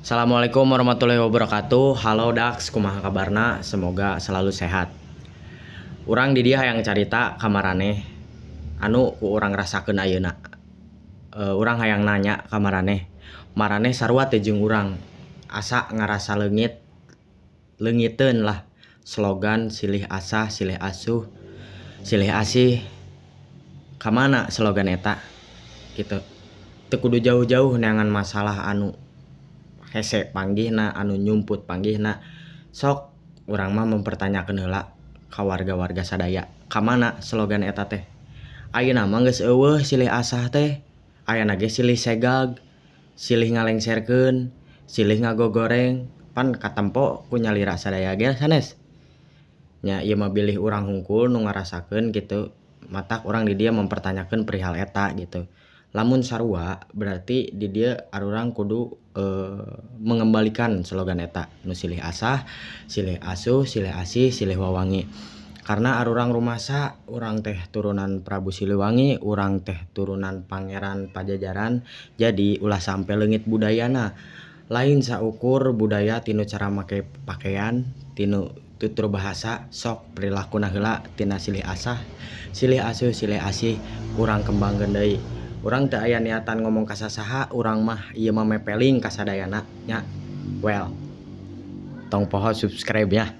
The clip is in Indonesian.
Assalamualaikum warahmatullahi wabarakatuh. Halo Dax, kumaha kabarna? Semoga selalu sehat. Urang di dia hayang carita ka maraneh anu ku urang rasakeun ayeuna. Urang hayang nanya ka maraneh. Maraneh sarua teh jeung urang asa ngarasa leungiteun lah slogan silih asah, silih asuh, silih asih. Ka mana slogan eta? Gitu. Teu kudu jauh-jauh neangan masalah anu hese panggihna, anu nyumput panggihna. Sok urang mah mempertanyakeun heula ka warga-warga sadaya, ka mana slogan eta teh? Ayeuna mah geus eueuh silih asah teh. Ayana ge silih segag, silih ngalengserkeun, silih ngagogoreng, pan katempo ku nyalira sadaya ge sanes. Nya ieu mah bilih urang hungkul nu ngarasakeun kitu. Matak urang di dieu mempertanyakeun perihal eta gitu. Lamun sarua berarti di dieu arurang kudu mengembalikan slogan eta nu silih asah, silih asuh, silih asih, silih wawangi. Karena arurang rumasa urang teh turunan Prabu Siliwangi, urang teh turunan Pangeran Pajajaran, jadi ulah sampe leungit budayana. Lain saukur budaya tinu cara make pakaian, tinu tutur bahasa, sok perilakuna heula tina silih asah, silih asuh, silih asih urang kembangkeun deui. Urang teu aya niatan ngomong ka sasaha, urang mah ieu mah mepeling ka sadayana nya. Well, tong poho subscribe ya.